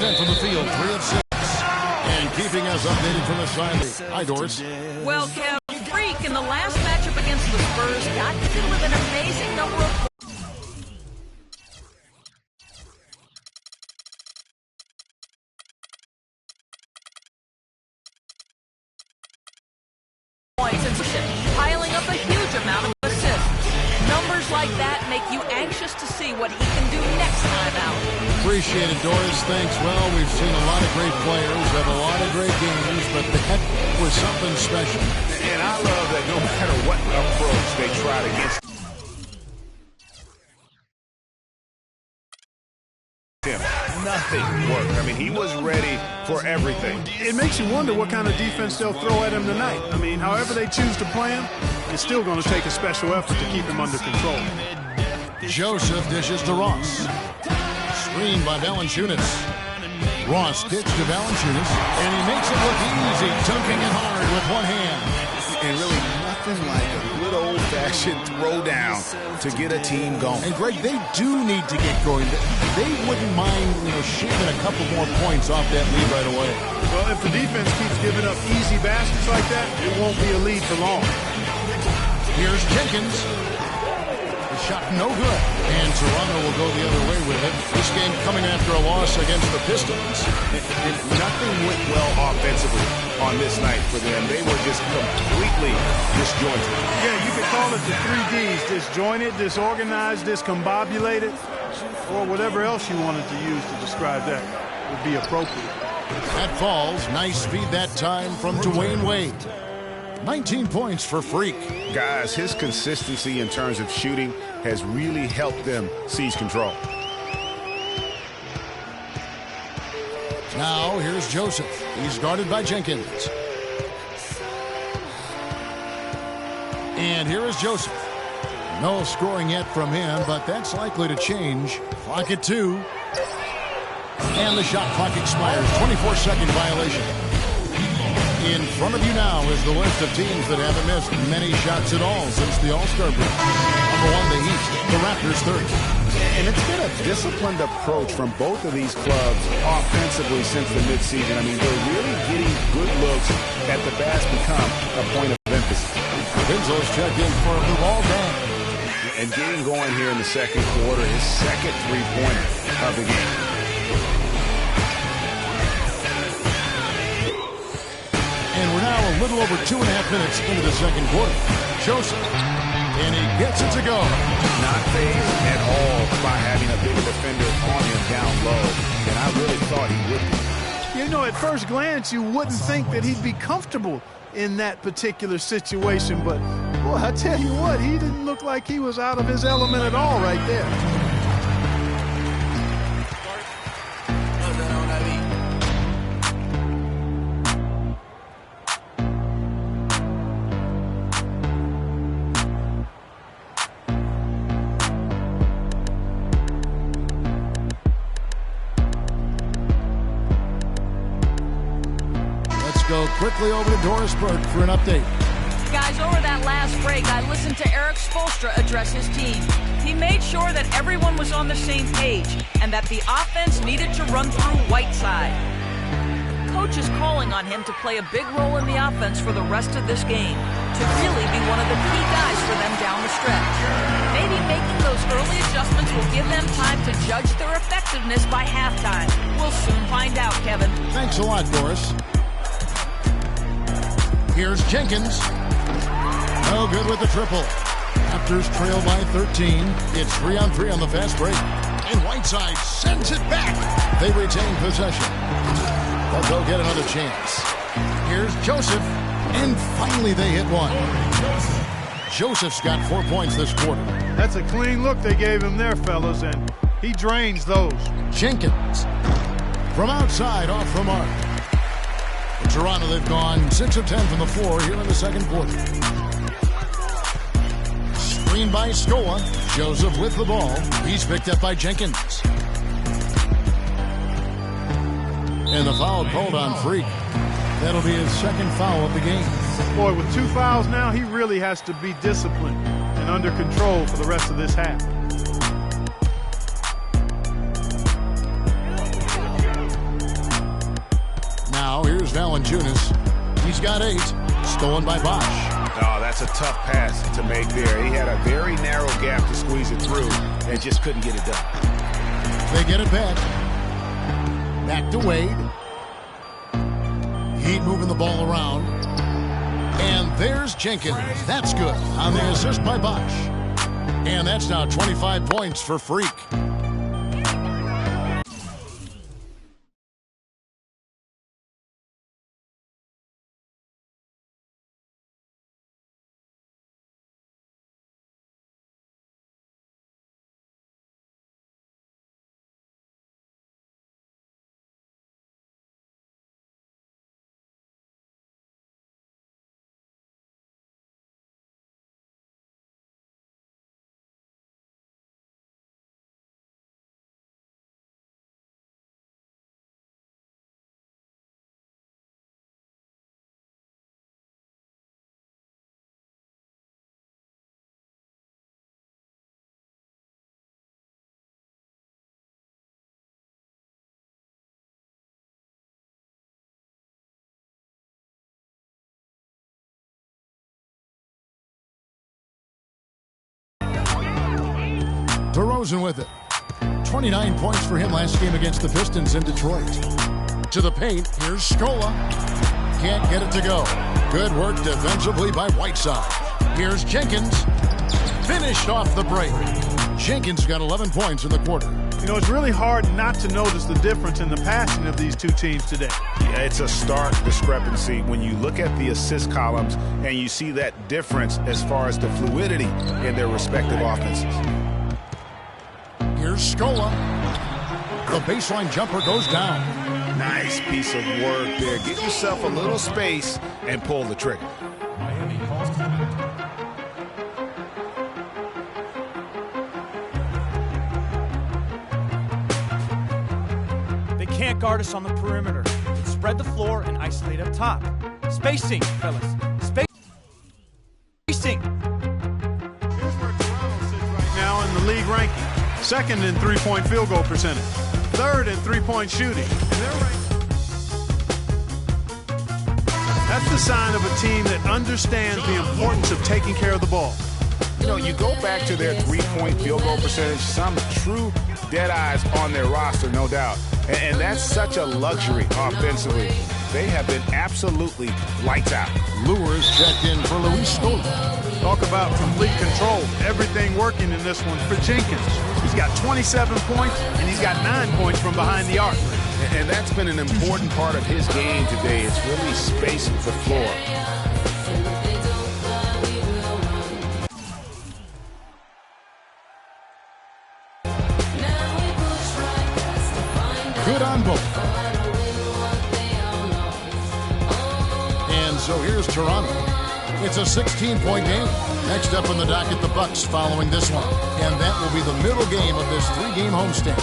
10 from the field, 3 of 6. And keeping us updated from the sideline. Hi, Doris. Well, Kev, Freak in the last matchup against the Spurs got to do with an amazing number of points and piling up a huge amount of assists. Numbers like that make you anxious to see what he can do next time out. Appreciate it, Doris. Thanks. Well, we've seen a lot of great players have a lot of great games, but that was something special. And I love that no matter what approach they tried against him, nothing worked. I mean, he was ready for everything. It makes you wonder what kind of defense they'll throw at him tonight. I mean, however they choose to play him, it's still going to take a special effort to keep him under control. Joseph dishes to Ross. Screen by Valanciunas. Ross kicks to Valanciunas, and he makes it look easy, dunking it hard with one hand. And really nothing like a good old-fashioned throwdown to get a team going. And Greg, they do need to get going. They wouldn't mind, shaving a couple more points off that lead right away. Well, if the defense keeps giving up easy baskets like that, it won't be a lead for long. Here's Jenkins. The shot no good. And Toronto will go the other way with it. This game coming after a loss against the Pistons. And nothing went well offensively on this night for them. They were just completely disjointed. Yeah, you could call it the 3 Ds. Disjointed, disorganized, discombobulated, or whatever else you wanted to use to describe that would be appropriate. That falls. Nice feed that time from Dwayne Wade. 19 points for Freak. Guys, his consistency in terms of shooting has really helped them seize control. Now, here's Joseph. He's guarded by Jenkins. And here is Joseph. No scoring yet from him, but that's likely to change. Clock at 2. And the shot clock expires. 24-second violation. In front of you now is the list of teams that haven't missed many shots at all since the All-Star break. Number 1, the Heat. The Raptors 30. And it's been a disciplined approach from both of these clubs offensively since the midseason. I mean, they're really getting good looks at the best become a point of emphasis. Vinzo's checked in for a blue ball game. And getting going here in the second quarter, his second three-pointer of the game. And we're now a little over 2.5 minutes into the second quarter. Joseph, and he gets it to go. Not fazed at all by having a bigger defender on him down low, and I really thought he would be. You know, at first glance, you wouldn't think that he'd be comfortable in that particular situation, but, boy, I tell you what, he didn't look like he was out of his element at all right there. Go quickly over to Doris Burke for an update. Guys, over that last break, I listened to Eric Spoelstra address his team. He made sure that everyone was on the same page and that the offense needed to run through Whiteside. Coach is calling on him to play a big role in the offense for the rest of this game, to really be one of the key guys for them down the stretch. Maybe making those early adjustments will give them time to judge their effectiveness by halftime. We'll soon find out, Kevin. Thanks a lot, Doris. Here's Jenkins. No good with the triple. Raptors trail by 13. It's 3-on-3 on the fast break. And Whiteside sends it back. They retain possession. They'll go get another chance. Here's Joseph. And finally they hit one. Joseph's got 4 points this quarter. That's a clean look they gave him there, fellas, and he drains those. Jenkins. From outside, off the mark. In Toronto, they've gone 6 of 10 from the floor here in the second quarter. Screen by Scoa. Joseph with the ball. He's picked up by Jenkins. And the foul called on Freak. That'll be his second foul of the game. Boy, with 2 fouls now, he really has to be disciplined and under control for the rest of this half. Here's Valanciunas. He's got 8. Stolen by Bosch. Oh, that's a tough pass to make there. He had a very narrow gap to squeeze it through and just couldn't get it done. They get it back. Back to Wade. Heat moving the ball around. And there's Jenkins. That's good on the assist by Bosch. And that's now 25 points for Freak. DeRozan with it. 29 points for him last game against the Pistons in Detroit. To the paint, here's Scola. Can't get it to go. Good work defensively by Whiteside. Here's Jenkins. Finished off the break. Jenkins got 11 points in the quarter. You know, it's really hard not to notice the difference in the passing of these two teams today. Yeah, it's a stark discrepancy when you look at the assist columns and you see that difference as far as the fluidity in their respective offenses. Here's Scola. The baseline jumper goes down. Nice piece of work there. Get yourself a little space and pull the trigger. They can't guard us on the perimeter. Spread the floor and isolate up top. Spacing, fellas. Spacing. Here's where Toronto sits right now in the league ranking. Second in three-point field goal percentage. Third in three-point shooting. And they're ranked. That's the sign of a team that understands the importance of taking care of the ball. You know, you go back to their three-point field goal percentage, some true dead eyes on their roster, no doubt. And that's such a luxury offensively. They have been absolutely lights out. Lures checked in for Luis Scola. Talk about complete control. Everything working in this one for Jenkins. He's got 27 points, and he's got 9 points from behind the arc. And that's been an important part of his game today. It's really spacing the floor. Good on both. And so here's Toronto. It's a 16-point game. Next up on the docket, the Bucks following this one. And that will be the middle game of this 3-game homestand.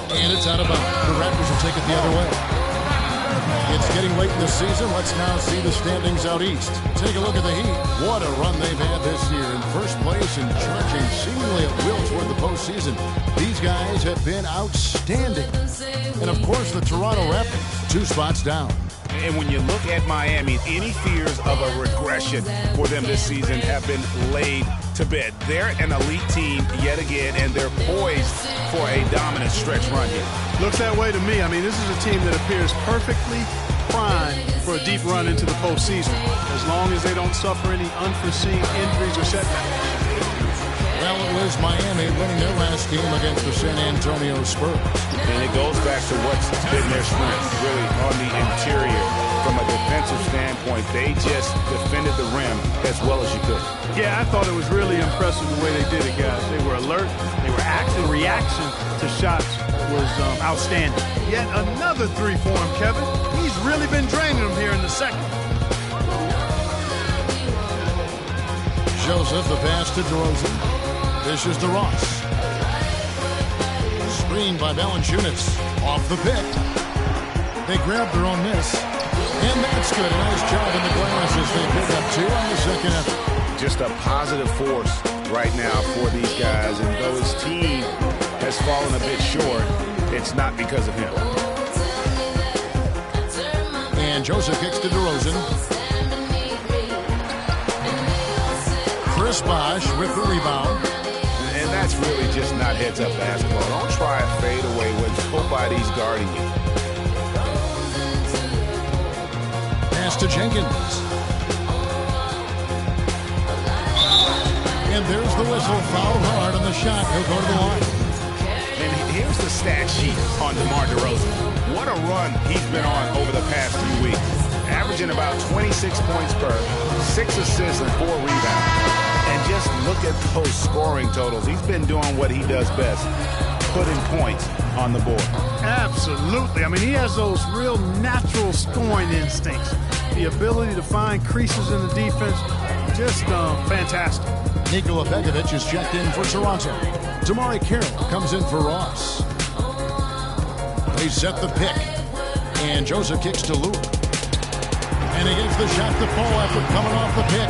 And it's out of bounds. The Raptors will take it the other way. It's getting late in the season. Let's now see the standings out east. Take a look at the Heat. What a run they've had this year. In first place and charging seemingly at will toward the postseason. These guys have been outstanding. And, of course, the Toronto Raptors, 2 spots down. And when you look at Miami, any fears of a regression for them this season have been laid to bed. They're an elite team yet again, and they're poised for a dominant stretch run here. Looks that way to me. I mean, this is a team that appears perfectly primed for a deep run into the postseason, as long as they don't suffer any unforeseen injuries or setbacks. Well, it was Miami winning their last game against the San Antonio Spurs. And it goes back to what's been their strength, really, on the interior. From a defensive standpoint, they just defended the rim as well as you could. Yeah, I thought it was really impressive the way they did it, guys. They were alert, they were active. Reaction to shots was outstanding. Yet another three for him, Kevin. He's really been draining them here in the second. Joseph, the pass to DeRozan. Dishes to Ross. Screen by Valanciunas. Off the pick. They grabbed their own miss. And that's good. A nice job in the glass as they pick up 2 on the second effort. Just a positive force right now for these guys. And though his team has fallen a bit short, it's not because of him. And Joseph kicks to DeRozan. Chris Bosh with the rebound. And that's really just not heads-up basketball. Don't try a fadeaway when nobody's guarding you. Pass to Jenkins. And there's the whistle. Fouled hard on the shot. He'll go to the line. And here's the stat sheet on DeMar DeRozan. What a run he's been on over the past few weeks. Averaging about 26 points per, 6 assists and 4 rebounds. And just look at those scoring totals. He's been doing what he does best, putting points on the board. Absolutely. I mean, he has those real natural scoring instincts. The ability to find creases in the defense, just fantastic. Nikola Pekovic is checked in for Toronto. Damari Carroll comes in for Ross. They set the pick. And Joseph kicks to Lure. And he gets the shot to fall after coming off the pick.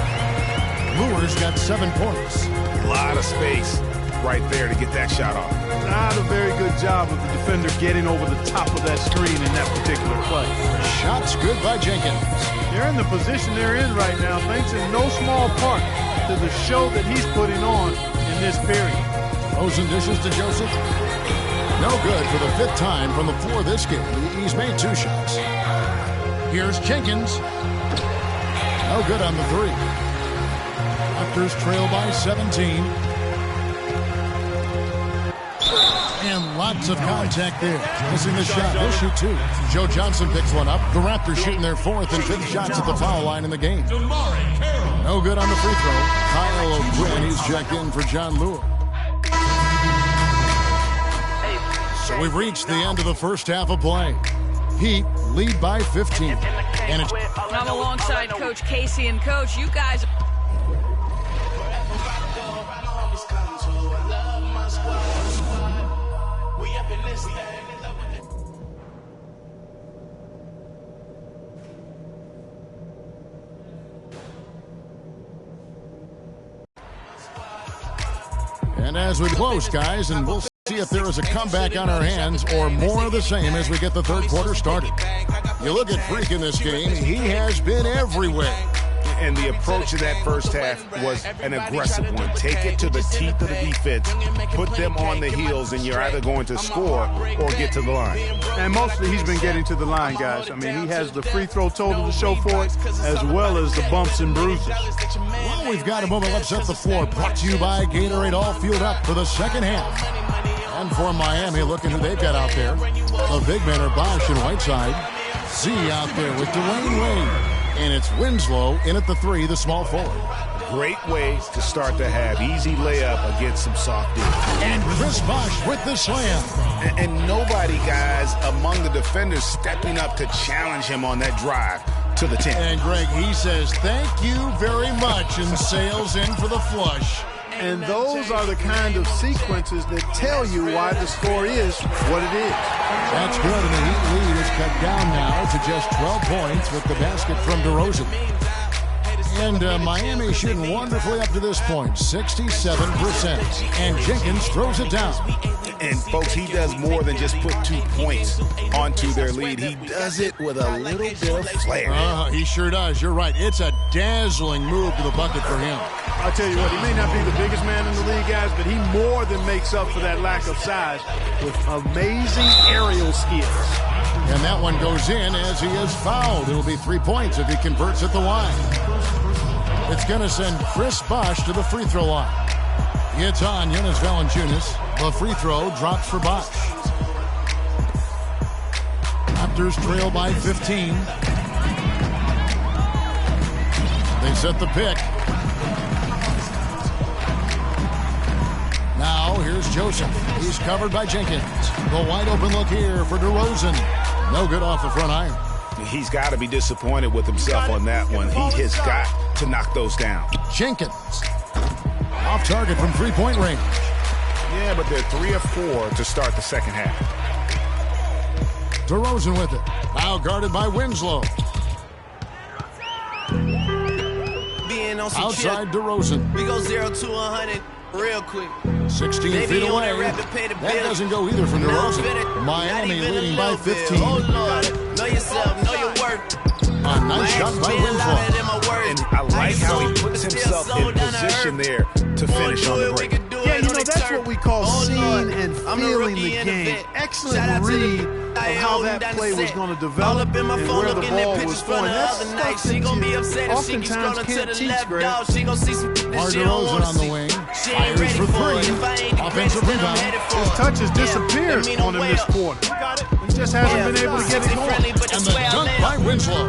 Lure's got 7 points. A lot of space right there to get that shot off. Not a very good job of the defender getting over the top of that screen in that particular play. Shot's good by Jenkins. They're in the position they're in right now, thanks in no small part to the show that he's putting on in this period. Rosen dishes to Joseph. No good for the 5th time from the floor this game. He's made 2 shots. Here's Jenkins. No good on the 3. Raptors trail by 17. And lots of contact there. Missing the shot. He'll shoot 2. Joe Johnson picks one up. The Raptors shooting their 4th and 5th shots at the foul line in the game. No good on the free throw. Kyle O'Quinn, he's checked in for John Lure. So we've reached the end of the first half of play. Heat lead by 15. And it's I'm alongside Coach Casey, and Coach, you guys. And as we close, guys, and we'll see if there is a comeback on our hands or more of the same as we get the 3rd quarter started. You look at Freak in this game, he has been everywhere. And the approach of that first half was an aggressive one. Take it to the teeth of the defense, put them on the heels, and you're either going to score or get to the line. And mostly he's been getting to the line, guys. I mean, he has the free throw total to show for it, as well as the bumps and bruises. Well, we've got a moment left at the floor. Brought to you by Gatorade, all fueled up for the second half. And for Miami, looking who they've got out there. The big men are Bosh and Whiteside. Z out there with Dwayne Wade. And it's Winslow in at the 3, the small forward. Great way to start the half. Easy layup against some soft D. And Chris Bosh with the slam. And nobody, guys, among the defenders stepping up to challenge him on that drive to the 10. And Greg, he says, thank you very much, and sails in for the flush. And those are the kind of sequences that tell you why the score is what it is. That's good, and the Heat lead is cut down now to just 12 points with the basket from DeRozan. And Miami shooting wonderfully up to this point, 67%. And Jenkins throws it down. And, folks, he does more than just put 2 points onto their lead. He does it with a little bit of flair. He sure does. You're right. It's a dazzling move to the bucket for him. I'll tell you what, he may not be the biggest man in the league, guys, but he more than makes up for that lack of size with amazing aerial skills. And that one goes in as he is fouled. It'll be 3 points if he converts at the line. It's going to send Chris Bosh to the free throw line. It's on Jonas Valanciunas. The free throw drops for Bosh. Raptors trail by 15. They set the pick. Now here's Joseph. He's covered by Jenkins. The wide open look here for DeRozan. No good off the front iron. He's got to be disappointed with himself on that one. He has got to knock those down. Jenkins. Off target from three-point range. Yeah, but they're 3 of 4 to start the second half. DeRozan with it. Now guarded by Winslow. Outside DeRozan. We go 0 to 100 real quick. 16 Baby, feet away. That doesn't go either from DeRozan. Miami leading by 15. Oh, Lord. Know yourself. Know your worth. And nice shot by Winslow. And I like how he puts himself in position there to finish on the break. Yeah, you know, that's what we call seeing and feeling the game. Excellent read of how that play was going to develop and where the ball was going. That's stuff that you oftentimes can't teach, Greg. DeRozan on the wing. Fires for three. Offensive rebound. His touch has disappeared on him this quarter. He just hasn't been able to get it going. And the dunk by Winslow.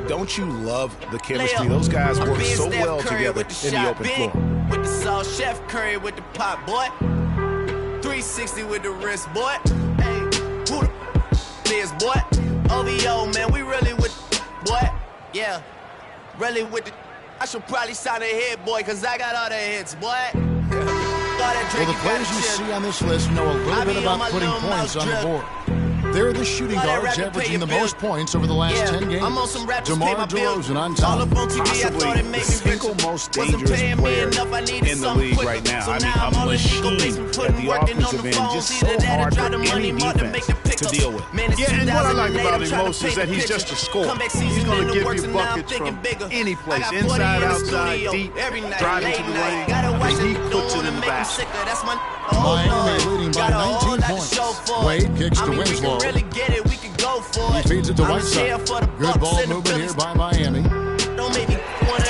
Don't you love the chemistry? Those guys work so well together in the open floor. With the salt, Chef Curry with the pop, boy. 360 with the wrist, boy. Hey, who the is, boy? OVO, man, we really with boy. Yeah, really with the. I should probably sign a hit, boy, because I got all the hits, boy. Well, the players you see on this list know a little bit about putting points on the board. They're the shooting guards averaging the most points over the last 10 games. DeMar DeRozan on top. Possibly the single most dangerous player in the league right now. I mean, a machine at the offensive end, just so hard for any defense to deal with. Yeah, and what I like about him most is that he's just a scorer. He's going to give you buckets from any place, inside, outside, deep, driving to the lane. I mean, he puts it in the basket. Miami leading by 19 points. Wade kicks to Winslow. He feeds it to Whiteside. Good ball movement here by Miami.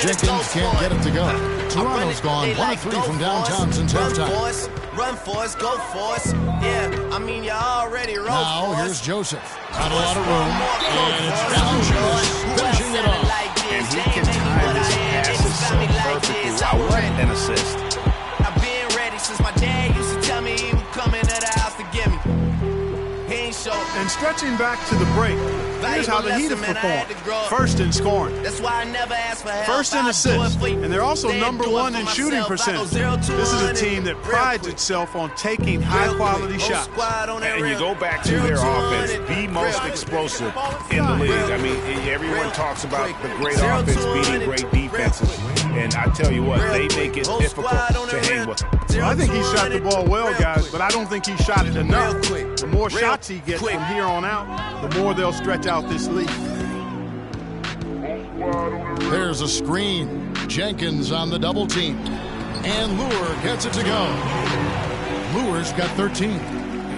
Jenkins can't get it to go. Toronto's gone 1 of 3 from downtown since halftime. Run for us, go for us. Yeah, I mean, you already wrote. Now here's Joseph. Not a lot of room. And it's Valanciunas finishing it off. And he can time his passes so perfectly. Wow, what an assist. I've been ready since my dad used to tell me he would come into the house to get me. He ain't show. And stretching back to the break, here's how the Heat have performed. First in scoring. That's why I never asked for help. First in assists. And they're also number 1 in shooting percentage. This is a team that prides itself on taking high-quality shots. And you go back to their offense, the most explosive in the league. I mean, everyone talks about the great offense beating great defenses. And I tell you what, they make it difficult to hang with them. Well, I think he shot the ball well, guys, but I don't think he shot it enough. The more shots he gets from here on out, the more they'll stretch out this lead. There's a screen. Jenkins on the double team. And Lure gets it to go. Lure's got 13.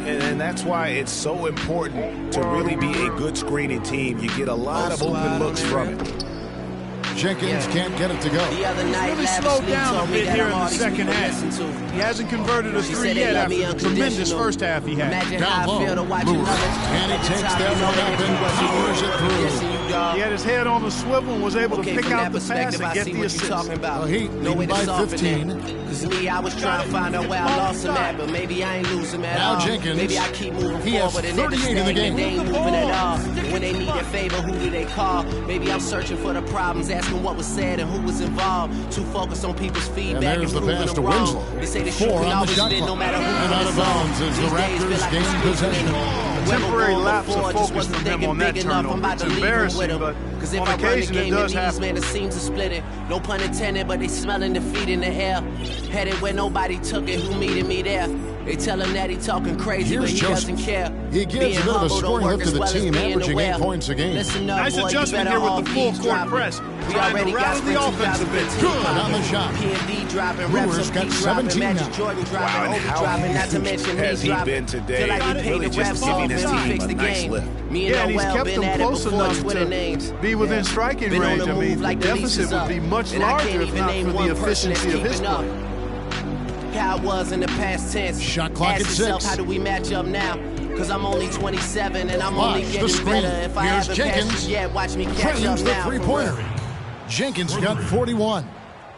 And that's why it's so important to really be a good screening team. You get a lot of open looks from it. Jenkins can't get it to go. Really slowed down a bit here in the second half. He hasn't converted a 3 yet after the tremendous first half he had. Down low, Lure. And he takes that one up and powers it through. He had his head on the swivel and was able to pick out the pass and get the assist. The Heat leading by 15. Cause me, I was trying to find out where I lost him at, but maybe I ain't losing at all. Now Jenkins, maybe I keep moving he has forward and 38 in the game. they ain't moving at all. When they need their favor, who do they call? Maybe I'm searching for the problems, asking what was said and who was involved. Too focused on people's feedback and there's the proving pass to them wrong. Winslow. They say the 4 shoot on can the always shot win clock. no matter who And out of bounds as the Raptors gain possession. Temporary lapse of focus from him on that turnover. It's embarrassing, but on occasion it does happen. Man, the seams are splitting. No pun intended, but they smelling defeat in the air. Headed where nobody took it, who meeted me there? They tell him that he talking crazy, Here's but he Joseph. doesn't care. He gives a bit of a scoring lift to the team, averaging 8 points a game. Nice adjustment here with the full court press. We Trying already to got rally the offense a bit. Good on the shot. P&D dropping, Lure's got 17 now. Jordan Wow, dropping, and Obi how dropping, not to mention has me he dropping. been today? Feel like we paid Really the just refs giving off his and we team fixed a the nice game. lift. Me Yeah, and and he's Noel kept been them at it close before enough Twitter to names. be within striking Been on range. the I mean, move the like the deficit leases would up. be much And I larger can't if even not name for the one person that's efficiency of his keeping up. play. How I was in the past tense. Shot clock Ask at yourself, 6. how do we match up now? Cause I'm only 27 and I'm only Watch the getting screen. better. If I Here's haven't Jenkins. passed it yet, watch me catch up Claims the now. three-pointer. Jenkins got 41.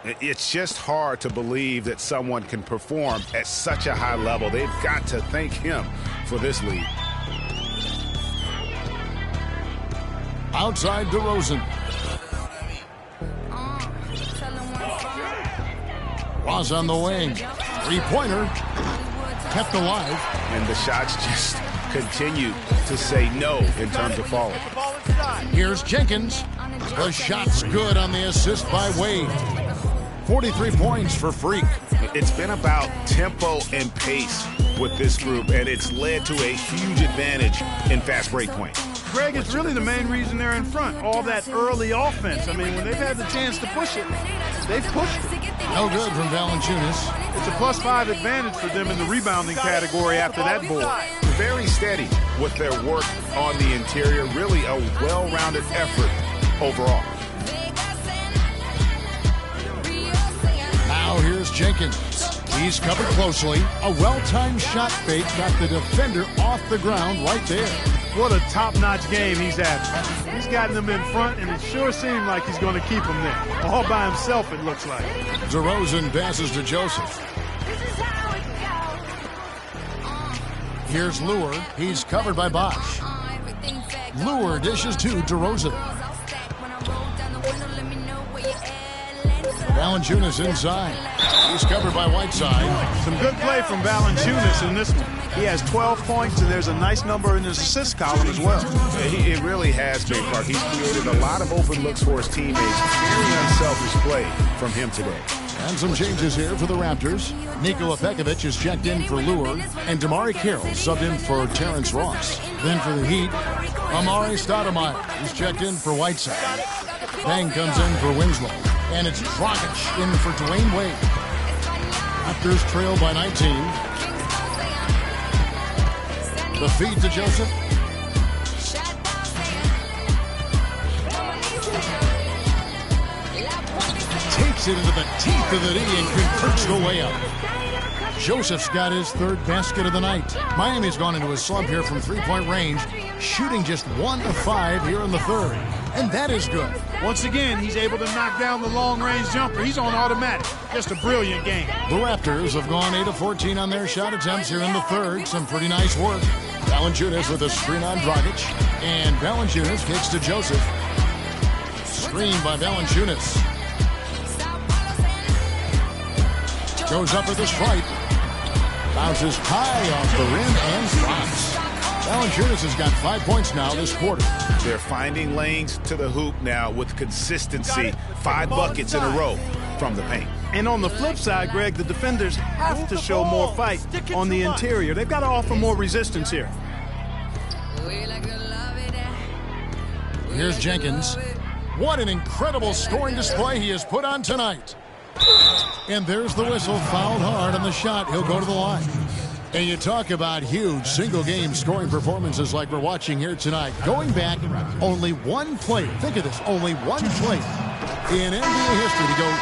It's just hard to believe that someone can perform at such a high level. They've got to thank him for this lead. Outside DeRozan. Was on the wing. Three-pointer. Kept alive. And the shots just continue to say no in terms of falling. Here's Jenkins. The shot's good on the assist by Wade. 43 points for Freak. It's been about tempo and pace with this group, and it's led to a huge advantage in fast break point. Greg, it's really the main reason they're in front. All that early offense. I mean, when they've had the chance to push it, they've pushed it. No good from Valanciunas. It's a +5 advantage for them in the rebounding category after that board. Very steady with their work on the interior. Really a well-rounded effort overall. Now here's Jenkins. He's covered closely. A well-timed shot fake got the defender off the ground right there. What a top-notch game he's having. He's gotten them in front, and it sure seemed like he's going to keep them there. All by himself, it looks like. DeRozan passes to Joseph. Here's Lure. He's covered by Bosch. Lure dishes to DeRozan. Valanciunas inside. He's covered by Whiteside. Some good play from Valanciunas in this one. He has 12 points, and there's a nice number in his assist column as well. It really has been, Clark. He's created a lot of open looks for his teammates. Very unselfish play from him today. And some changes here for the Raptors. Nikola Pekovic is checked in for Lure, and Damari Carroll subbed in for Terrence Ross. Then for the Heat, Amari Stoudemire is checked in for Whiteside. Bang comes in for Winslow, and it's Dragic in for Dwayne Wade. Raptors trail by 19. The feed to Joseph. Takes it into the teeth of the D and converts the way up. Joseph's got his third basket of the night. Miami's gone into a slump here from three-point range, shooting just 1 of 5 here in the third. And that is good. Once again, he's able to knock down the long-range jumper. He's on automatic. Just a brilliant game. The Raptors have gone 8 of 14 on their shot attempts here in the third. Some pretty nice work. Valanciunas with a screen on Dragic. And Valanciunas kicks to Joseph. Screen by Valanciunas. Goes up at the stripe. Bounces high off the rim and drops. Valanciunas has got 5 points now this quarter. They're finding lanes to the hoop now with consistency. 5 buckets in a row from the paint. And on the flip side, Greg, the defenders have to show more fight on the interior. They've got to offer more resistance here. Here's Jenkins. What an incredible scoring display he has put on tonight. And there's the whistle, fouled hard on the shot. He'll go to the line. And you talk about huge single-game scoring performances like we're watching here tonight. Going back, only one player, think of this, only one player in NBA history to go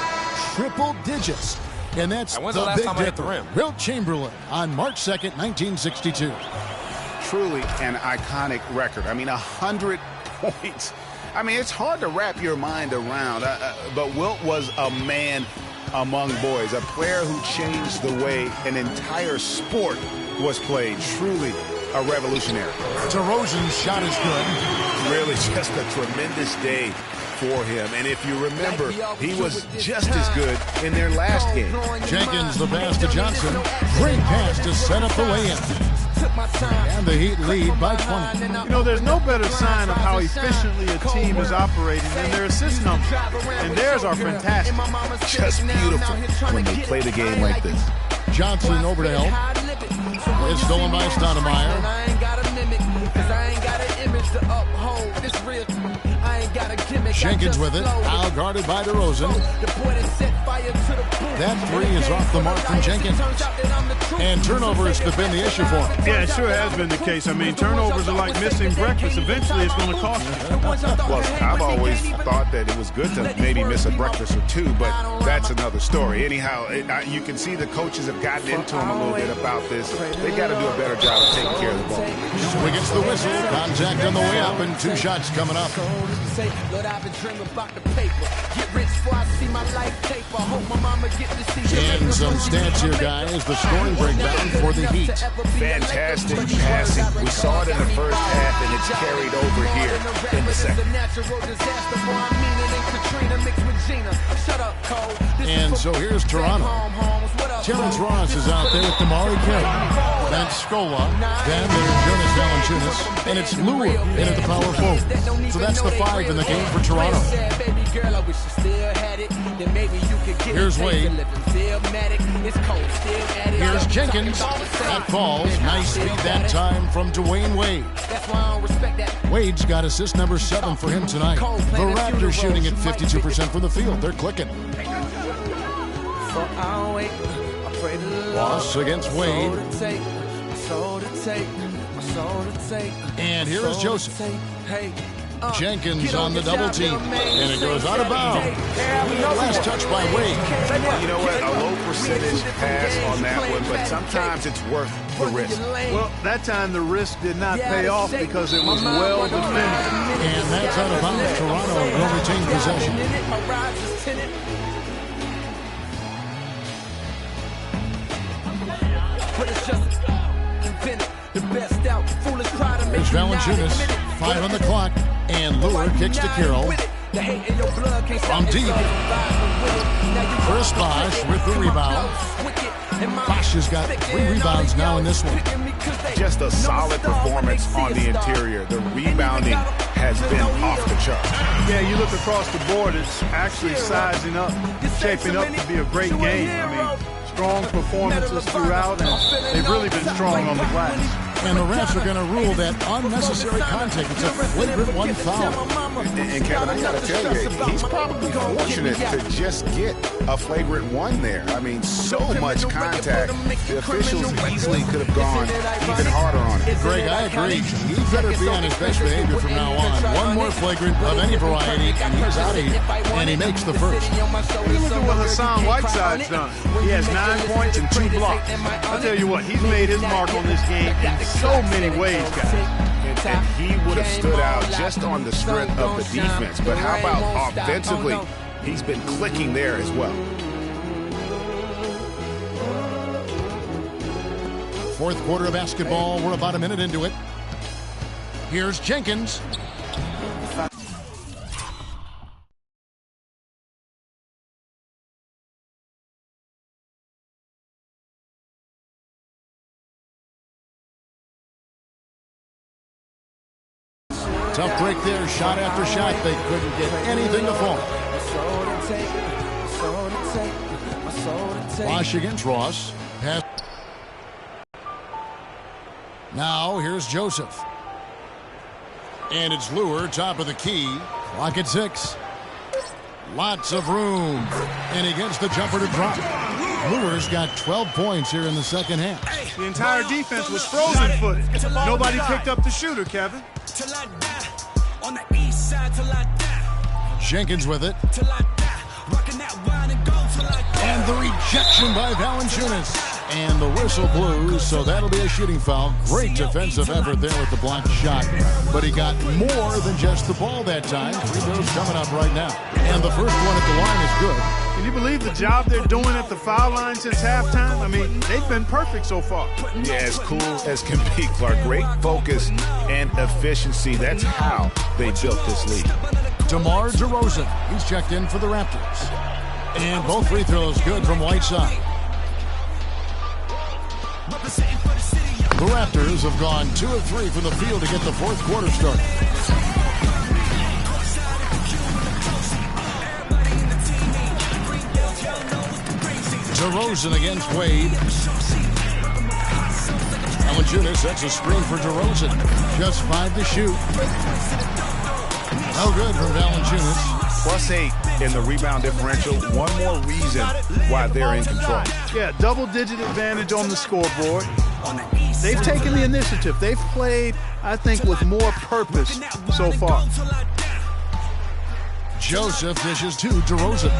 triple digits. And that's the big dipper, Wilt Chamberlain, on March 2nd, 1962. Truly an iconic record. I mean, 100 points. I mean, it's hard to wrap your mind around, but Wilt was a man among boys, a player who changed the way an entire sport was played. Truly a revolutionary. DeRozan's shot is good. Really just a tremendous day for him. And if you remember, he was just as good in their last game. Jenkins, the pass to Johnson. Great pass to set up the lay-in. And the Heat lead by 20. You know, there's no better sign of how efficiently a team is operating than their assist numbers. And theirs are fantastic. Just beautiful when they play the game like this. Johnson over to help. It's stolen by Stoudemire. Jenkins with it. Foul guarded by DeRozan. That three is off the mark from Jenkins. And turnovers have been the issue for him. Yeah, it sure has been the case. I mean, turnovers are like missing breakfast. Eventually, it's going to cost you. Well, I've always thought that it was good to maybe miss a breakfast or two, but that's another story. Anyhow, you can see the coaches have gotten into him a little bit about this. They got to do a better job of taking care of the ball. Swing gets the whistle. Contact on the way up, and 2 shots coming up. And some stats here, guys. The scoring breakdown for the Heat. Fantastic passing. We saw it in the first half, and it's carried over here in the second. And so here's Toronto. Terrence Ross is out there with Damari Carroll. Then Scola. Then there's Jonas Valanciunas. And it's Lure in at the power forward. So that's the 5 in the game for Toronto. girl, I wish you still had it. Then maybe you could get Here's a taste Wade. of living Philmatic. It's cold, still at it. Here's Jenkins. That falls. Nice speed that time from Dwayne Wade. That's why I don't respect that. Wade's got assist number 7 for him tonight. The Raptors shooting at 52% from the field. They're clicking. So I'll wait. I pray to the Lord. Loss against Wade. My soul to take. My soul to take. And here is Joseph. Hey. Jenkins on the double team. And it goes out of bounds. Last touch by Wade. You know what? A low percentage pass on that one, but sometimes it's worth the risk. Well, that time the risk did not pay off because it was well defended. And that's out of bounds. Toronto will retain possession. There's Valanciunas, 5 on the clock, and Lure kicks to Carroll. From deep, Chris Bosh with the rebound. Bosh has got 3 rebounds now in this one. Just a solid performance on the interior. The rebounding has been off the charts. Yeah, you look across the board, it's actually sizing up, shaping up to be a great game. I mean, strong performances throughout, and they've really been strong on the glass. And the refs are going to rule that unnecessary contact. It's a flagrant 1 foul. And Kevin, I got to tell you, he's probably fortunate to just get a flagrant 1 there. I mean, so much contact. The officials easily could have gone even harder on it. Greg, I agree. He better be on his best behavior from now on. 1 more flagrant of any variety, and he's out of here. And he makes the first. Look at what Hassan Whiteside's done. He has 9 points and 2 blocks. I'll tell you what, he's made his mark on this game in so many ways, guys. And he would have stood out just on the strength of the defense. But how about offensively? He's been clicking there as well. Fourth quarter of basketball. We're about a minute into it. Here's Jenkins. Tough break there, shot after shot. They couldn't get anything to fall. Bosh against Ross. Pass. Now here's Joseph. And it's Lure, top of the key. Clock at 6. Lots of room. And he gets the jumper to drop. Lure's got 12 points here in the second half. The entire defense was frozen-footed. Nobody picked up the shooter, Kevin. Jenkins with it. And the rejection by Valanciunas. And the whistle blew, so that'll be a shooting foul. Great defensive effort there with the blocked shot. But he got more than just the ball that time. Free throws coming up right now. And the first one at the line is good. Can you believe the job they're doing at the foul line since halftime? I mean, they've been perfect so far. Yeah, as cool as can be, Clark. Great focus and efficiency. That's how they built this lead. DeMar DeRozan, he's checked in for the Raptors. And both free throws good from Whiteside. The Raptors have gone 2 of 3 from the field to get the fourth quarter started. DeRozan against Wade. Valanciunas, that's a screen for DeRozan. Just 5 to shoot. No good from Valanciunas. +8 in the rebound differential. One more reason why they're in control. Yeah, double-digit advantage on the scoreboard. They've taken the initiative. They've played, I think, with more purpose so far. Joseph dishes to DeRozan.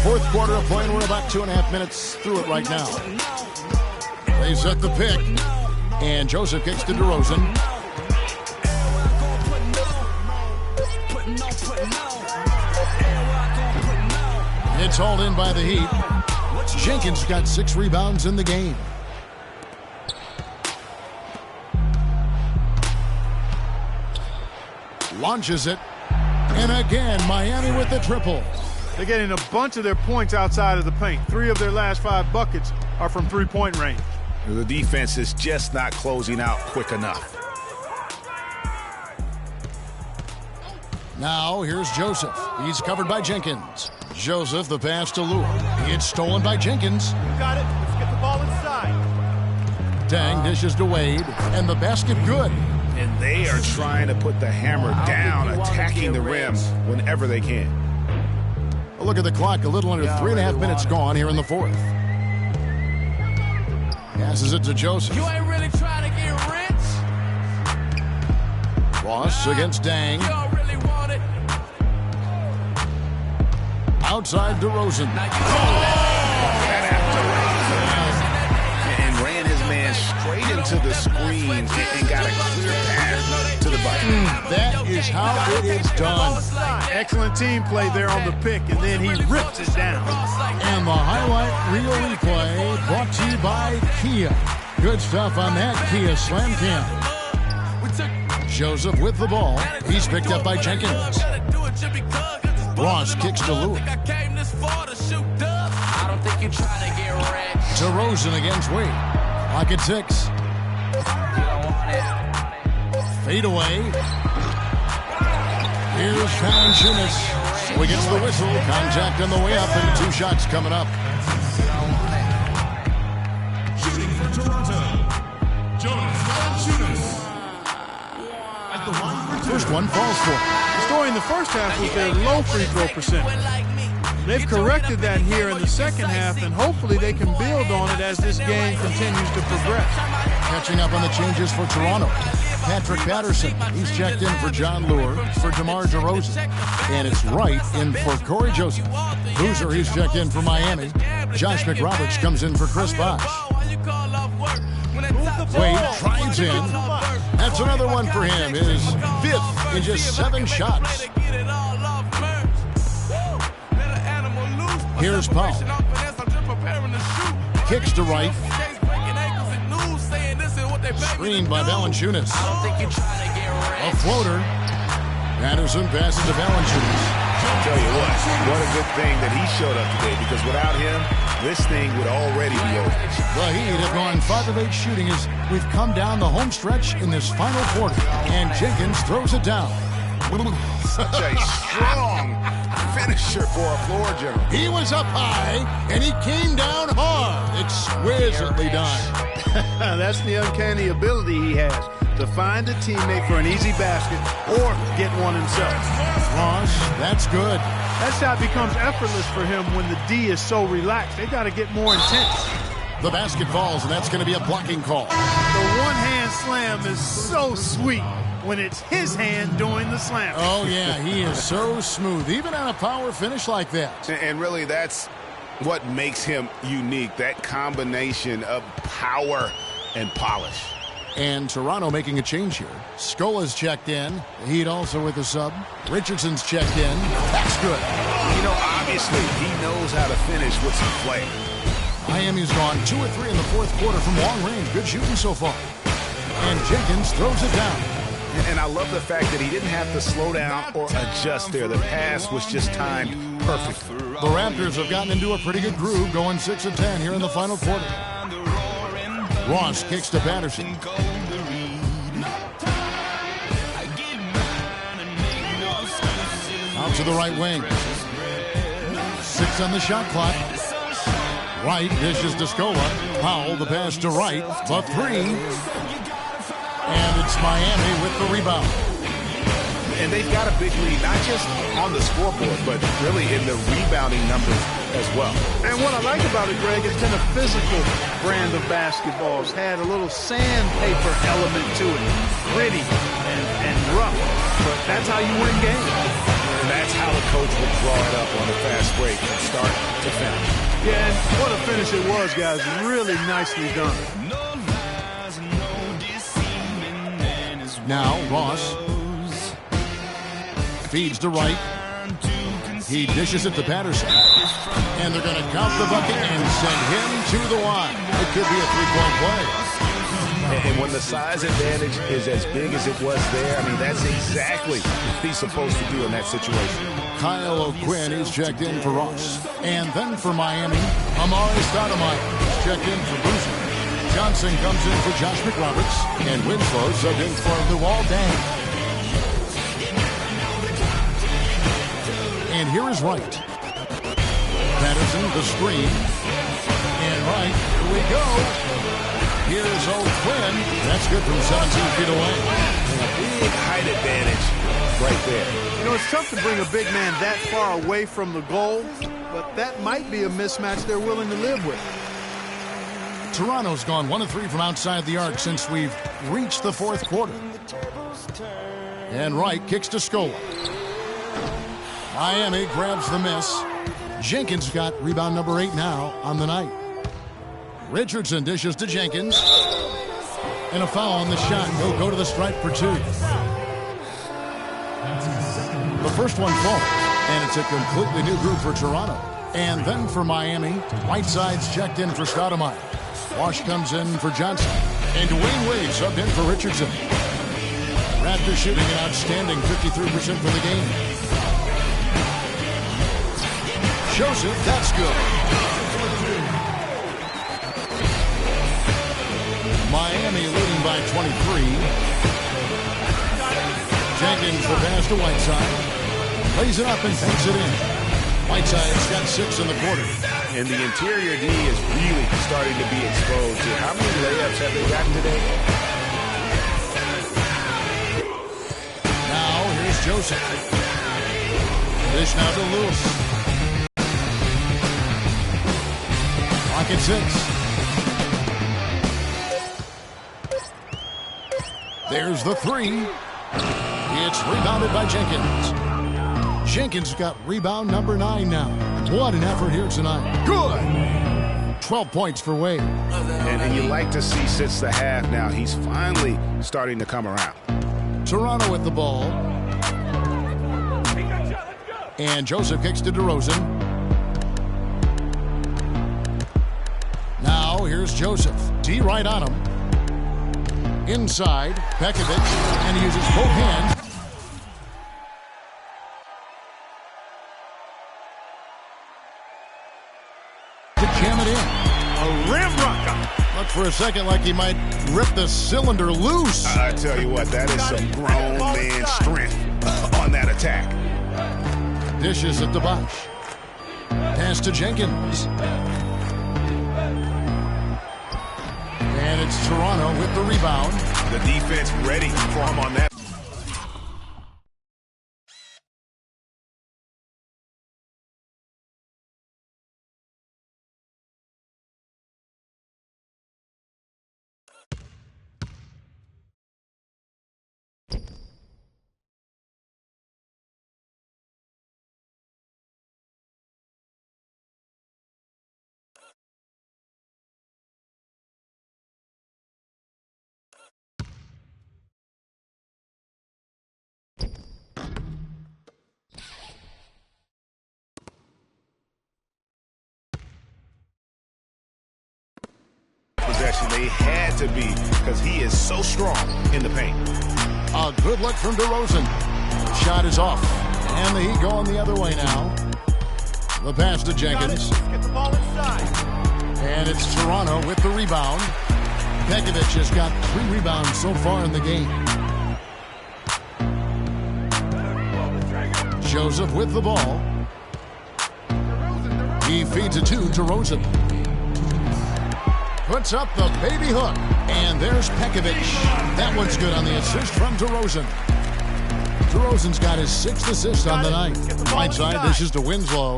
Fourth quarter of play, and we're about 2.5 minutes through it right now. They set the pick, and Joseph kicks to DeRozan. It's hauled in by the Heat. Jenkins got 6 rebounds in the game. Launches it. And again, Miami with the triple. They're getting a bunch of their points outside of the paint. 3 of their last 5 buckets are from three-point range. The defense is just not closing out quick enough. Now here's Joseph. He's covered by Jenkins. Joseph, the pass to Lure. It's stolen by Jenkins. You got it. Let's get the ball inside. Dang dishes to Wade, and the basket good. And they are trying to put the hammer down, attacking the rim whenever they can. A look at the clock, a little under 3.5 minutes gone here in the fourth. Passes it to Joseph. You ain't really trying to get rich. Ross against Dang. You don't really want it. Outside DeRozan. And ran his man straight into the screen and got a clear pass to the bucket. That is how it is done. Excellent team play there on the pick, and then he rips it down. And the highlight reel replay brought to you by Kia. Good stuff on that Kia Slam Cam. Joseph with the ball. He's picked up by Jenkins. Ross kicks to Lure. I don't think you're trying to get rich. DeRozan against Wade. Clock at 6. Fade away. Here's Valanciunas. So he gets the whistle. Contact on the way up, and 2 shots coming up. Shooting for Toronto, Jonas Valanciunas. At the line for 2. First one falls for him. The story in the first half was their low free throw percentage. They've corrected that here in the second half, and hopefully they can build on it as this game continues to progress. Catching up on the changes for Toronto. Patrick Patterson, he's checked in for John Lure, for DeMar DeRozan. And it's Wright in for Corey Joseph. Boozer, he's checked in for Miami. Josh McRoberts comes in for Chris Bosh. Wade drives in. That's another one for him. His 5th in just 7 shots. Here's Powell. Kicks to Wright. Screened by Valanciunas. A floater. Patterson passes to Valanciunas. I'll tell you what a good thing that he showed up today, because without him, this thing would already be over. The Heat have gone 5 of 8 shooting as we've come down the home stretch in this final quarter. And Jenkins throws it down. Such a strong finisher for a floor general. He was up high, and he came down hard. Exquisitely done. That's the uncanny ability he has to find a teammate for an easy basket or get one himself. Ross, that's good. That shot becomes effortless for him when the D is so relaxed. They got to get more intense. The basket falls, and that's going to be a blocking call. The one-hand slam is so sweet when it's his hand doing the slam. Oh, yeah, he is so smooth, even on a power finish like that. And really, that's what makes him unique, that combination of power and polish. And Toronto making a change here. Scola's checked in. The Heat also with a sub. Richardson's checked in. That's good. You know, obviously, he knows how to finish with some play. Miami's gone 2 of 3 in the fourth quarter from long range. Good shooting so far. And Jenkins throws it down. And I love the fact that he didn't have to slow down or adjust there. The pass was just timed perfectly. The Raptors have gotten into a pretty good groove, going 6 of 10 here in the final quarter. Ross kicks to Patterson. Out to the right wing. 6 on the shot clock. Wright dishes to Scola. Powell, the pass to Wright. The 3. And it's Miami with the rebound. And they've got a big lead, not just on the scoreboard, but really in the rebounding numbers as well. And what I like about it, Greg, it's been a physical brand of basketball. It's had a little sandpaper element to it. Gritty and rough. But that's how you win games. And that's how the coach will draw it up on the fast break from start to finish. Yeah, and what a finish it was, guys. Really nicely done. Now, Ross feeds to Wright. He dishes it to Patterson. And they're going to count the bucket and send him to the line. It could be a 3-point play. And when the size advantage is as big as it was there, I mean, that's exactly what he's supposed to do in that situation. Kyle O'Quinn is checked in for Ross. And then for Miami, Amari Stoudemire is checked in for Boozer. Johnson comes in for Josh McRoberts. And Winslow subbed in for Luol Deng. And here is Wright. Patterson, the screen. And Wright, here we go. Here's O'Quinn. That's good from 17 feet away. A big height advantage right there. You know, it's tough to bring a big man that far away from the goal, but that might be a mismatch they're willing to live with. Toronto's gone 1 of 3 from outside the arc since we've reached the fourth quarter. And Wright kicks to Scola. Miami grabs the miss. Jenkins got rebound number 8 now on the night. Richardson dishes to Jenkins. And a foul on the shot. He'll go to the stripe for 2. The first one falls, and it's a completely new group for Toronto. And then for Miami, Whiteside's checked in for Stoudemire. Wash comes in for Johnson. And Dwayne Wade subbed in for Richardson. Raptors shooting an outstanding 53% for the game. Joseph, that's good. Miami leading by 23. Jenkins the pass to Whiteside. Lays it up and takes it in. Whiteside's got 6 in the quarter. And the interior D is really starting to be exposed to. How many layups have they gotten today? Now, here's Joseph. Dish now to Lewis. Clock at 6. There's the 3. It's rebounded by Jenkins. Jenkins got rebound number 9 now. What an effort here tonight. Good. 12 points for Wade. And you like to see since the half now, he's finally starting to come around. Toronto with the ball. And Joseph kicks to DeRozan. Now here's Joseph. D right on him. Inside, Pekovic, and he uses both hands. Jam it in. A rim rocker. Looked for a second like he might rip the cylinder loose. I tell you what, that is some grown man strength on that attack. Dishes at the Bosch. Pass to Jenkins. And it's Toronto with the rebound. The defense ready for him on that. Possession they had to be because he is so strong in the paint. A good look from DeRozan. Shot is off. And the Heat going the other way now. The pass to Jenkins. Get the ball inside. And it's Toronto with the rebound. Pekovic has got 3 rebounds so far in the game. Joseph with the ball. He feeds it to DeRozan. Puts up the baby hook. And there's Pekovic. That one's good on the assist from DeRozan. DeRozan's got his 6th assist on the night. Right side dishes to Winslow.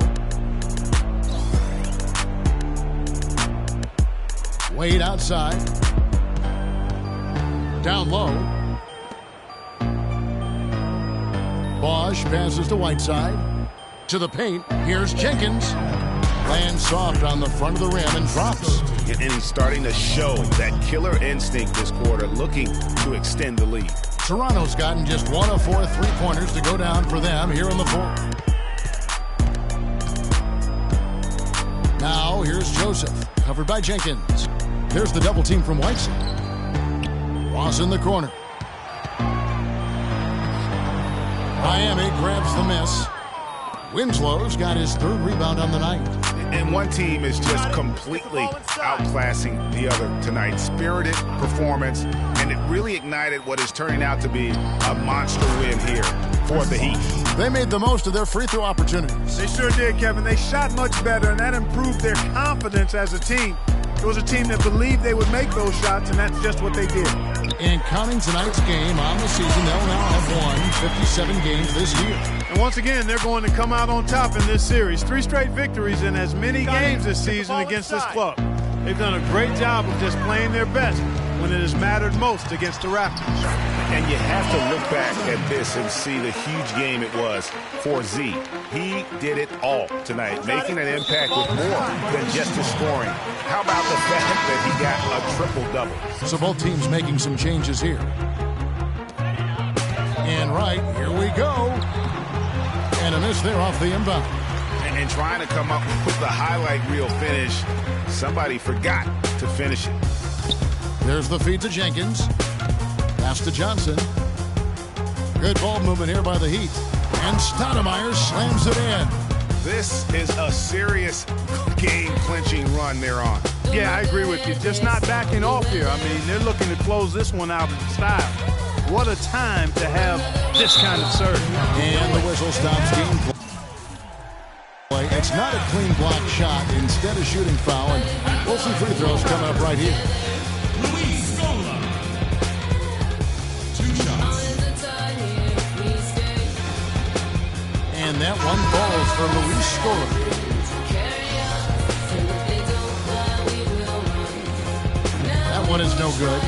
Wade outside. Down low. Bosch passes to Whiteside. To the paint. Here's Jenkins. Lands soft on the front of the rim and drops. And he's starting to show that killer instinct this quarter, looking to extend the lead. Toronto's gotten just 1 of 4 3-pointers to go down for them here in the fourth. Now here's Joseph, covered by Jenkins. There's the double team from Whiteside. Ross in the corner. Miami grabs the miss. Winslow's got his 3rd rebound on the night. And one team is just completely outclassing the other tonight. Spirited performance, and it really ignited what is turning out to be a monster win here for the Heat. They made the most of their free throw opportunities. They sure did, Kevin. They shot much better, and that improved their confidence as a team. It was a team that believed they would make those shots, and that's just what they did. And counting tonight's game on the season, they'll now have won 57 games this year. And once again, they're going to come out on top in this series. 3 straight victories in as many games this season against this club. They've done a great job of just playing their best when it has mattered most against the Raptors. And you have to look back at this and see the huge game it was for Z. He did it all tonight, making an impact with more than just his scoring. How about the fact that he got a triple-double? So both teams making some changes here. And right, here we go. And a miss there off the inbound. And trying to come up with the highlight reel finish, somebody forgot to finish it. There's the feed to Jenkins. Pass to Johnson. Good ball movement here by the Heat. And Stoudemire slams it in. This is a serious game-clinching run they're on. Yeah, I agree with you. Just not backing off here. I mean, they're looking to close this one out in style. What a time to have this kind of serve. And the whistle stops game play. It's not a clean block shot. Instead, a shooting foul. And we'll see free throws coming up right here. Luis Scola. 2 shots. And that one falls for Luis Scola. That one is no good.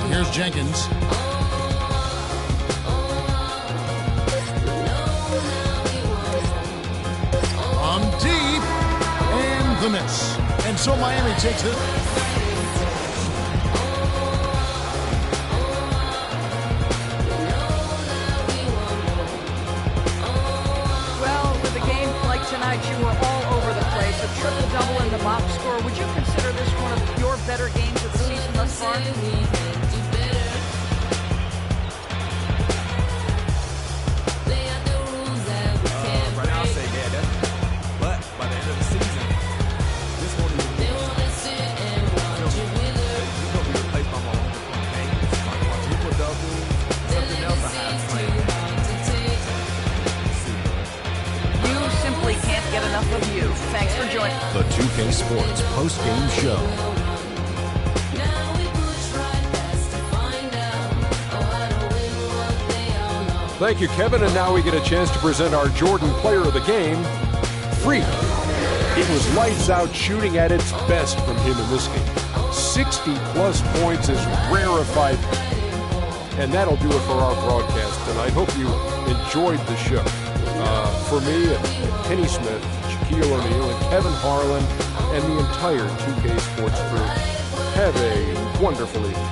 Here's Jenkins. From deep. And the miss. And so Miami takes it. Well, with a game like tonight, you were all over the place. A triple-double in the box score. Would you consider this one of your better games of the season thus far? Right now, I'll say, yeah, that's. But by the end of the season, this one is going to be replaced by my own games, like quadruple-double, something else I have planned. You simply can't get enough of you. Thanks for joining. The 2K Sports post-game show. Thank you, Kevin. And now we get a chance to present our Jordan Player of the Game, Freak. It was lights out shooting at its best from him in this game. 60-plus points is rarefied. And that'll do it for our broadcast tonight. Hope you enjoyed the show. For me, and Kenny Smith, Shaquille O'Neal, and Kevin Harlan, and the entire 2K Sports crew, have a wonderful evening.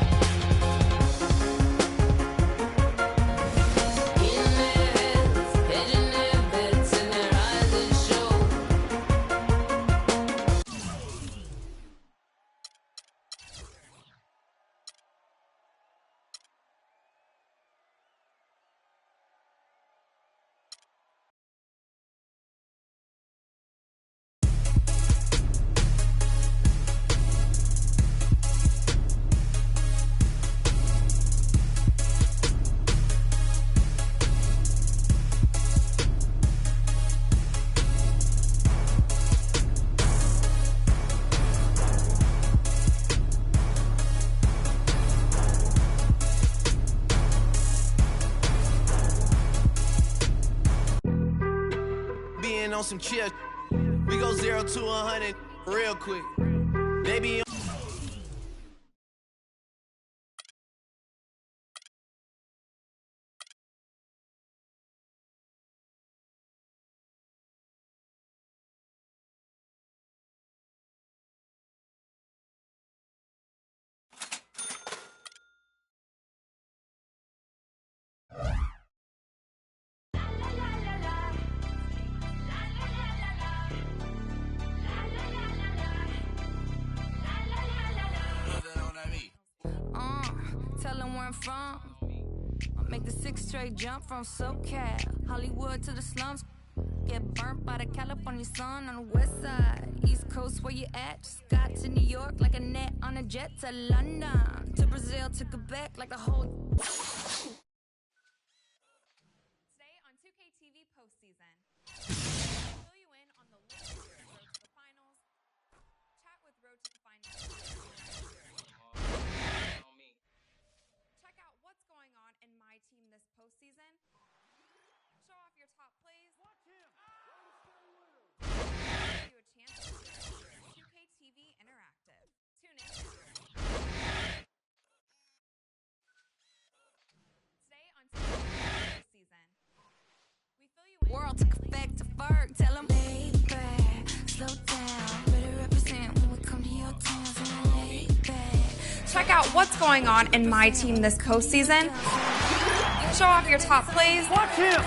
On some chill, we go 0 to 100 real quick. They be tell them where I'm from. I make the 6 straight jump from SoCal, Hollywood to the slums. Get burnt by the California sun on the west side. East Coast, where you at? Just got to New York like a net on a jet to London. To Brazil, to Quebec, like the whole... Today on 2K TV postseason, we'll fill you in on the latest road to the finals, chat with road to the finals. Check out what's going on in my team this postseason. Show off your top plays. Watch him. Give you a chance to see 2K TV Interactive. Tune in. Today on 2K TV season, we fill you in. World to Quebec to Ferg, tell them lay back, slow down, better represent when we come to your town, so lay back. Check out what's going on in my team this postseason. Show off your top plays. Watch him.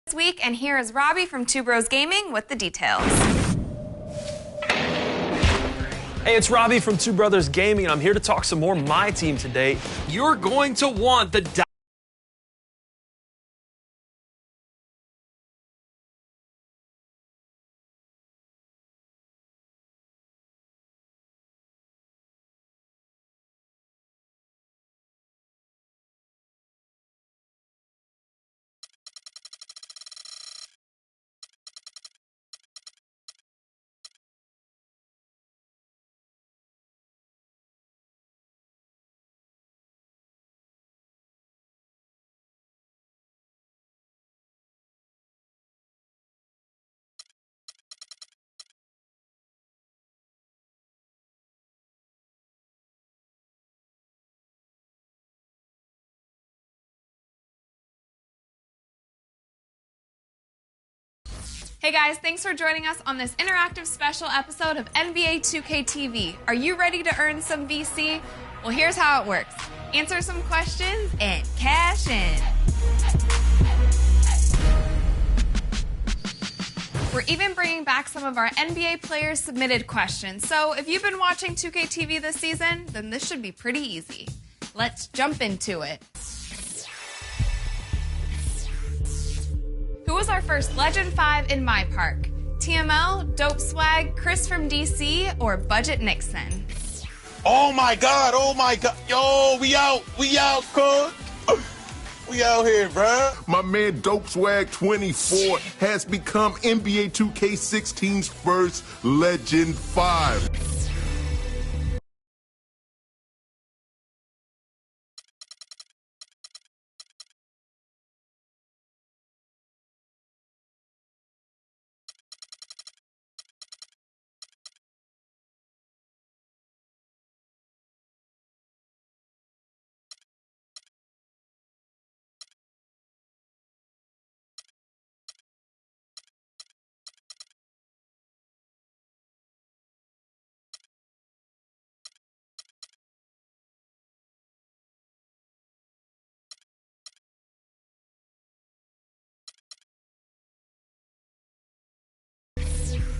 This week, and here is Robbie from Two Bros Gaming with the details. Hey, it's Robbie from Two Brothers Gaming, and I'm here to talk some more my team today. You're going to want the Hey guys, thanks for joining us on this interactive special episode of NBA 2K TV. Are you ready to earn some VC? Well, here's how it works. Answer some questions and cash in. We're even bringing back some of our NBA players submitted questions. So if you've been watching 2K TV this season, then this should be pretty easy. Let's jump into it. Who was our first Legend 5 in my park? TML, Dope Swag, Chris from DC, or Budget Nixon? Oh my God, yo, we out, cuz. We out here, bruh. My man Dope Swag 24 has become NBA 2K16's first Legend 5.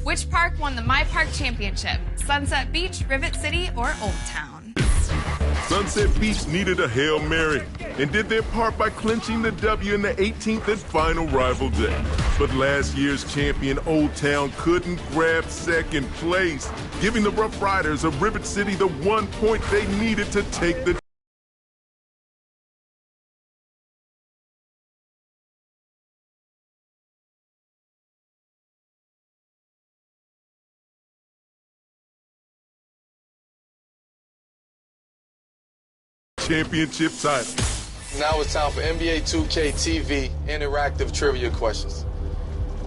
Which park won the My Park Championship? Sunset Beach, Rivet City, or Old Town? Sunset Beach needed a Hail Mary and did their part by clinching the W in the 18th and final rival day. But last year's champion Old Town couldn't grab second place, giving the Rough Riders of Rivet City the 1 point they needed to take the championship title. Now it's time for NBA 2K TV interactive trivia questions.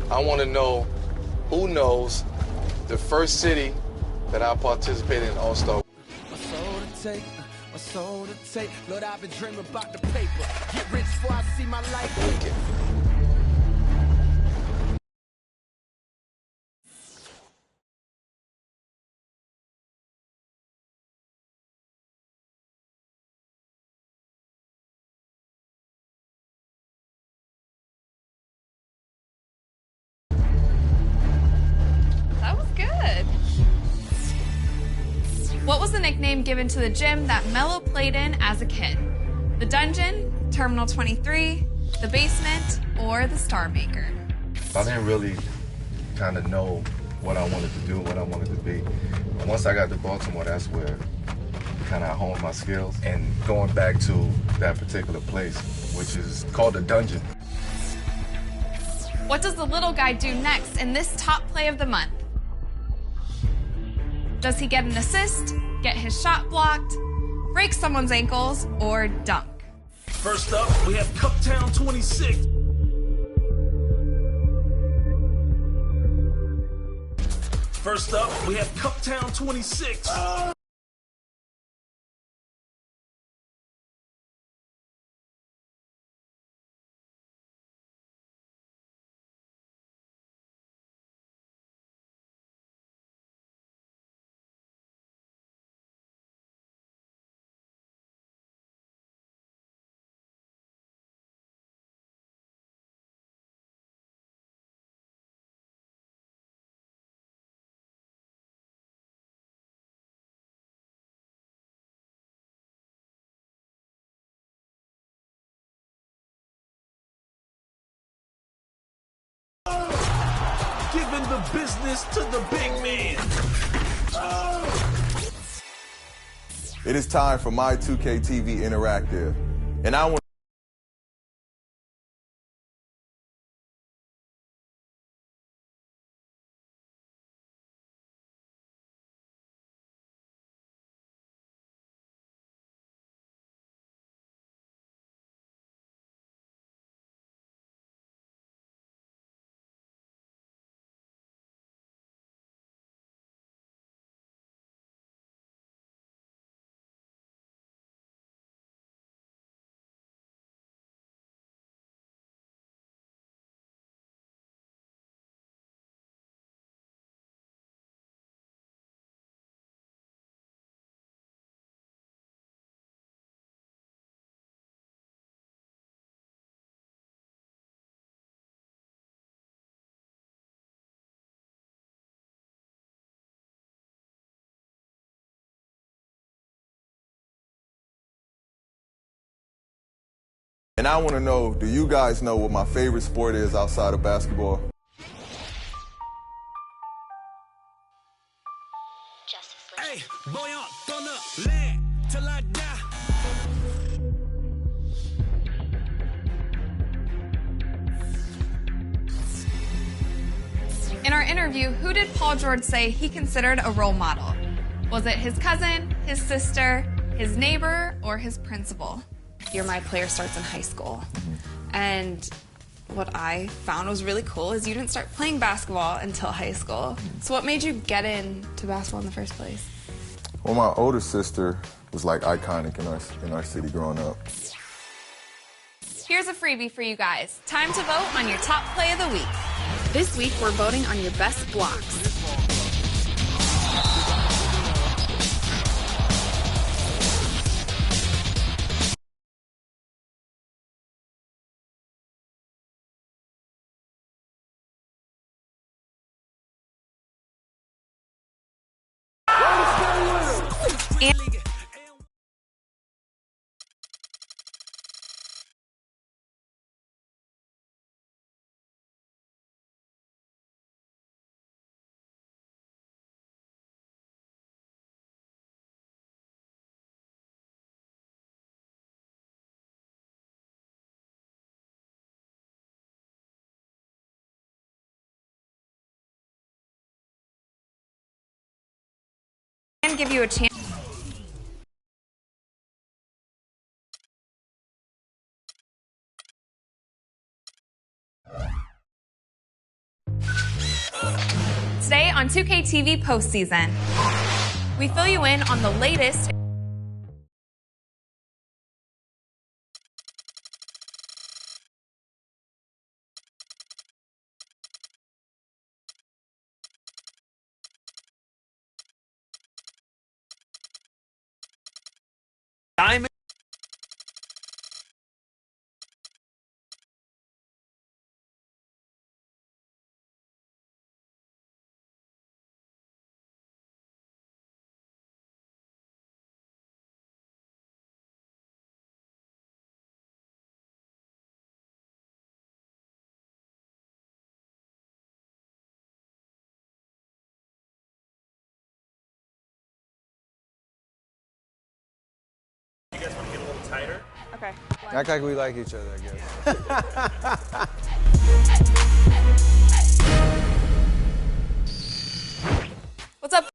I want to know who knows, the first city that I participated in All-Star. My soul to take. Lord, I've been dreaming about the paper. Get rich before I see my life. Weekend. That was good. What was the nickname given to the gym that Melo played in as a kid? The Dungeon, Terminal 23, the Basement, or the Star Maker? I didn't really kind of know what I wanted to do, what I wanted to be. And once I got to Baltimore, that's where kind of honed my skills. And going back to that particular place, which is called the Dungeon. What does the little guy do next in this top play of the month? Does he get an assist, get his shot blocked, break someone's ankles, or dunk? First up, we have Cuptown 26. First up, we have Cuptown 26. Giving the business to the big man. It is time for my 2K TV Interactive. And I want to know, do you guys know what my favorite sport is outside of basketball? Hey, boy, I'm gonna land till I die. In our interview, who did Paul George say he considered a role model? Was it his cousin, his sister, his neighbor, or his principal? You're My Player starts in high school. And what I found was really cool is you didn't start playing basketball until high school. So what made you get into basketball in the first place? Well, my older sister was like iconic in our city growing up. Here's a freebie for you guys. Time to vote on your top play of the week. This week, we're voting on your best blocks. And give you a chance. Today on 2K TV postseason, we fill you in on the latest Diamond. You guys want to get a little tighter? Okay. Act like we like each other, I guess. What's up,